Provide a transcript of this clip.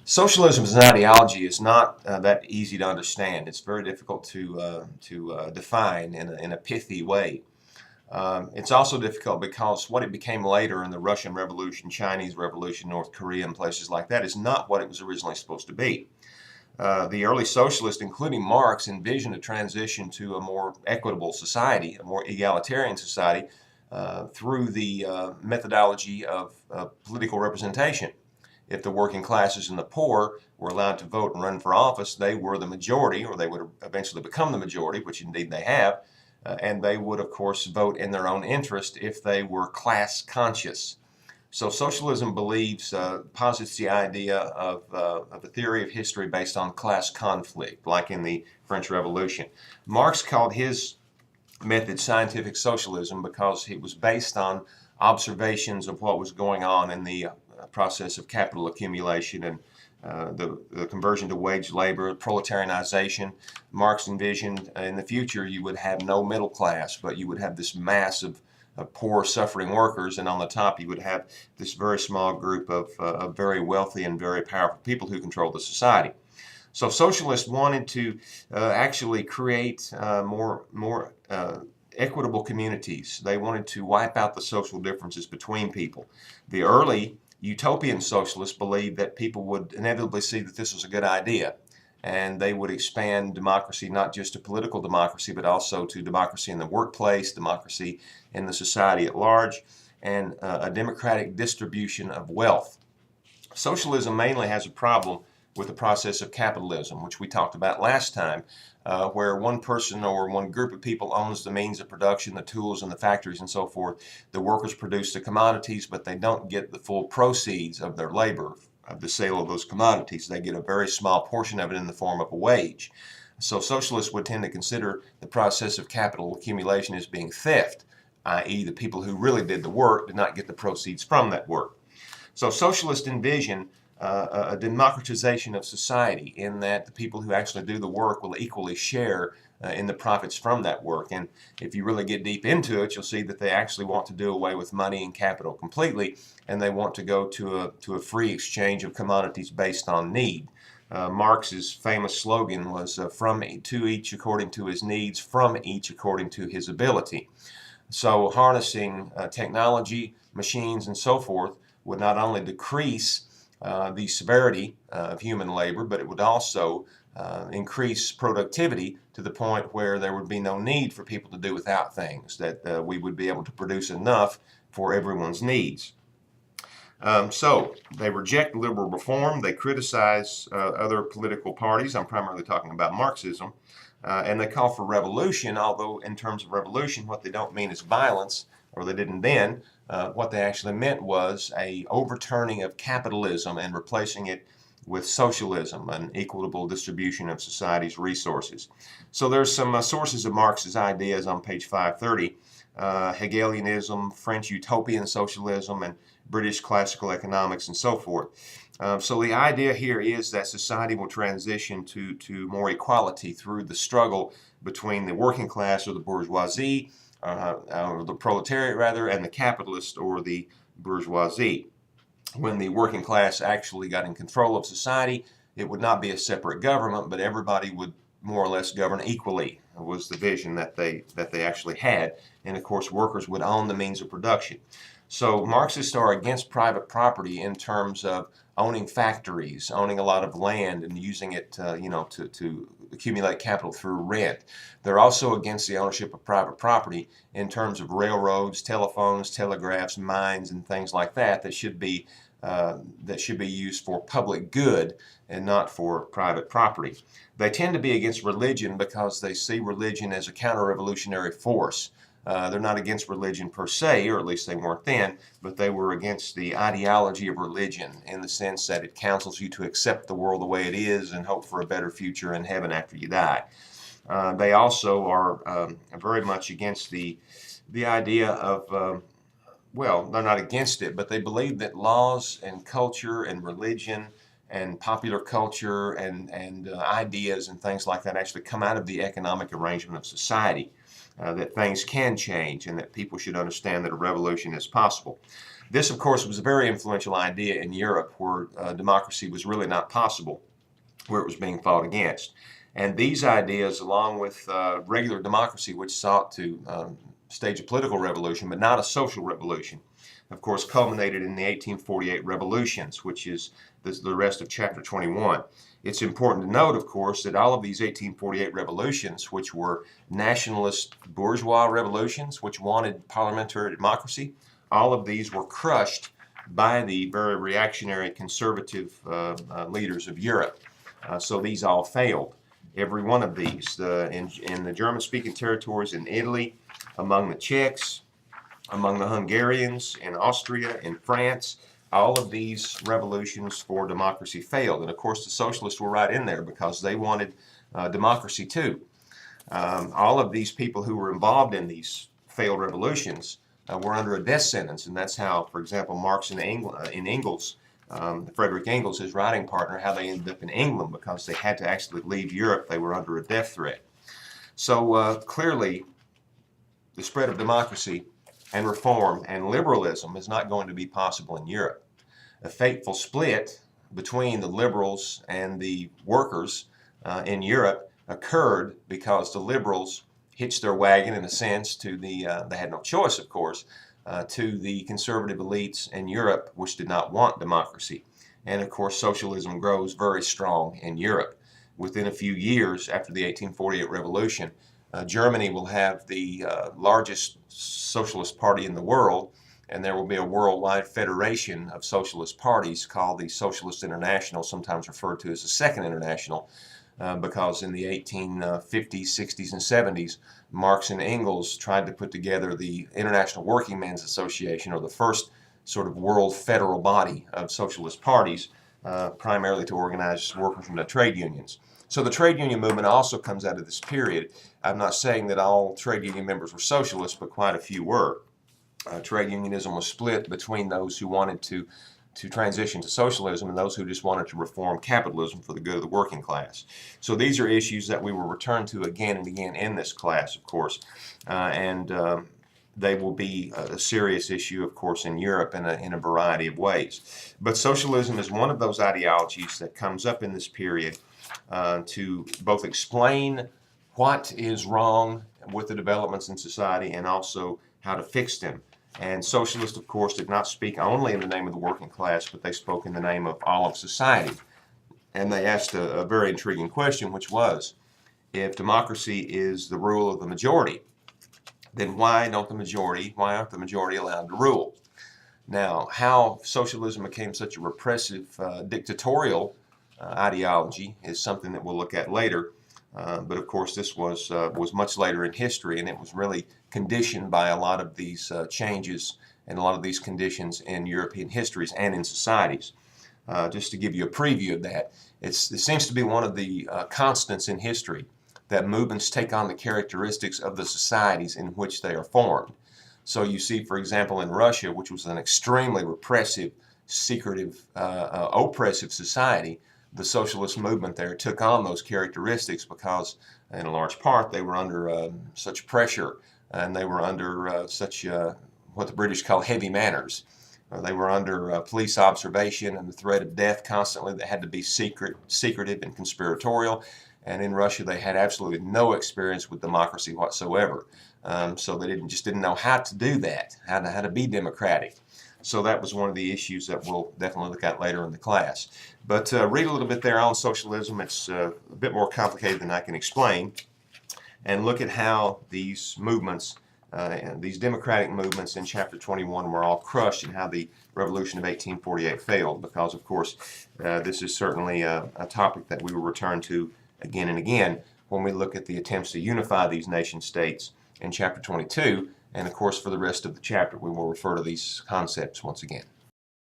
Socialism as an ideology is not that easy to understand. It's very difficult to define in a pithy way. It's also difficult because what it became later in the Russian Revolution, Chinese Revolution, North Korea, and places like that is not what it was originally supposed to be. The early socialists, including Marx, envisioned a transition to a more equitable society, a more egalitarian society, through the methodology of political representation. If the working classes and the poor were allowed to vote and run for office, they were the majority, or they would eventually become the majority, which indeed they have, and they would, of course, vote in their own interest if they were class conscious. So socialism posits the idea of a theory of history based on class conflict, like in the French Revolution. Marx called his method scientific socialism because it was based on observations of what was going on in the process of capital accumulation and the conversion to wage labor, proletarianization. Marx envisioned in the future you would have no middle class, but you would have this mass of poor, suffering workers, and on the top you would have this very small group of very wealthy and very powerful people who control the society. So socialists wanted to actually create more equitable communities. They wanted to wipe out the social differences between people. The early utopian socialists believed that people would inevitably see that this was a good idea, and they would expand democracy not just to political democracy, but also to democracy in the workplace, democracy in the society at large, and a democratic distribution of wealth. Socialism mainly has a problem with the process of capitalism, which we talked about last time, where one person or one group of people owns the means of production, the tools and the factories and so forth. The workers produce the commodities, but they don't get the full proceeds of their labor, of the sale of those commodities. They get a very small portion of it in the form of a wage. So socialists would tend to consider the process of capital accumulation as being theft, i.e. the people who really did the work did not get the proceeds from that work. So socialists envision a democratization of society in that the people who actually do the work will equally share in the profits from that work. And if you really get deep into it, you'll see that they actually want to do away with money and capital completely, and they want to go to a free exchange of commodities based on need. Marx's famous slogan was from to each according to his needs, from each according to his ability. So harnessing technology, machines, and so forth would not only decrease the severity of human labor, but it would also increase productivity to the point where there would be no need for people to do without things, that we would be able to produce enough for everyone's needs. So they reject liberal reform, they criticize other political parties. I'm primarily talking about Marxism, and they call for revolution, although in terms of revolution what they don't mean is violence, or they didn't then. What they actually meant was a overturning of capitalism and replacing it with socialism, an equitable distribution of society's resources. So there's some sources of Marx's ideas on page 530, Hegelianism, French utopian socialism, and British classical economics, and so forth. So the idea here is that society will transition to more equality through the struggle between the working class or the bourgeoisie, or the proletariat rather, and the capitalist or the bourgeoisie. When the working class actually got in control of society, it would not be a separate government, but everybody would more or less govern equally, was the vision that they actually had. And of course, workers would own the means of production. So Marxists are against private property in terms of owning factories, owning a lot of land, and using it, to accumulate capital through rent. They're also against the ownership of private property in terms of railroads, telephones, telegraphs, mines, and things like that should be used for public good and not for private property. They tend to be against religion because they see religion as a counter-revolutionary force. They're not against religion per se, or at least they weren't then, but they were against the ideology of religion in the sense that it counsels you to accept the world the way it is and hope for a better future in heaven after you die. They also are very much against the idea of, well, they're not against it, but they believe that laws and culture and religion and popular culture and ideas and things like that actually come out of the economic arrangement of society. that things can change and that people should understand that a revolution is possible. This, of course, was a very influential idea in Europe where democracy was really not possible, where it was being fought against. And these ideas, along with regular democracy, which sought to stage a political revolution, but not a social revolution, of course, culminated in the 1848 revolutions, which is the rest of chapter 21. It's important to note, of course, that all of these 1848 revolutions, which were nationalist bourgeois revolutions, which wanted parliamentary democracy, all of these were crushed by the very reactionary conservative leaders of Europe. So these all failed. Every one of these, in the German-speaking territories, in Italy, among the Czechs, among the Hungarians, in Austria, in France, all of these revolutions for democracy failed. And of course, the socialists were right in there because they wanted democracy too. All of these people who were involved in these failed revolutions were under a death sentence. And that's how, for example, Marx and Engels, Frederick Engels, his writing partner, how they ended up in England because they had to actually leave Europe. They were under a death threat. So clearly, the spread of democracy and reform and liberalism is not going to be possible in Europe. A fateful split between the liberals and the workers in Europe occurred because the liberals hitched their wagon, in a sense, to they had no choice, of course, to the conservative elites in Europe, which did not want democracy. And of course, socialism grows very strong in Europe. Within a few years after the 1848 revolution, Germany will have the largest socialist party in the world, and there will be a worldwide federation of socialist parties called the Socialist International, sometimes referred to as the Second International, because in the 1850s, 60s, and 70s, Marx and Engels tried to put together the International Working Men's Association, or the first sort of world federal body of socialist parties, primarily to organize workers from the trade unions. So the trade union movement also comes out of this period. I'm not saying that all trade union members were socialists, but quite a few were. Trade unionism was split between those who wanted to transition to socialism and those who just wanted to reform capitalism for the good of the working class. So these are issues that we will return to again and again in this class, of course, and they will be a serious issue, of course, in Europe in a variety of ways. But socialism is one of those ideologies that comes up in this period to both explain what is wrong with the developments in society and also how to fix them. And socialists, of course, did not speak only in the name of the working class, but they spoke in the name of all of society. And they asked a very intriguing question, which was, if democracy is the rule of the majority, then why aren't the majority allowed to rule? Now, how socialism became such a repressive, dictatorial ideology is something that we'll look at later. But of course, this was much later in history, and it was really conditioned by a lot of these changes and a lot of these conditions in European histories and in societies. Just to give you a preview of that, it seems to be one of the constants in history that movements take on the characteristics of the societies in which they are formed. So you see, for example, in Russia, which was an extremely repressive, secretive, oppressive society, the socialist movement there took on those characteristics because, in a large part, they were under such pressure and they were under such what the British call heavy manners. They were under police observation and the threat of death constantly that had to be secretive and conspiratorial. And in Russia, they had absolutely no experience with democracy whatsoever. So they just didn't know how to do that, how to be democratic. So that was one of the issues that we'll definitely look at later in the class. But read a little bit there on socialism. It's a bit more complicated than I can explain. And look at how these movements, these democratic movements in chapter 21 were all crushed and how the revolution of 1848 failed. Because, of course, this is certainly a topic that we will return to again and again when we look at the attempts to unify these nation states in chapter 22. And of course, for the rest of the chapter, we will refer to these concepts once again.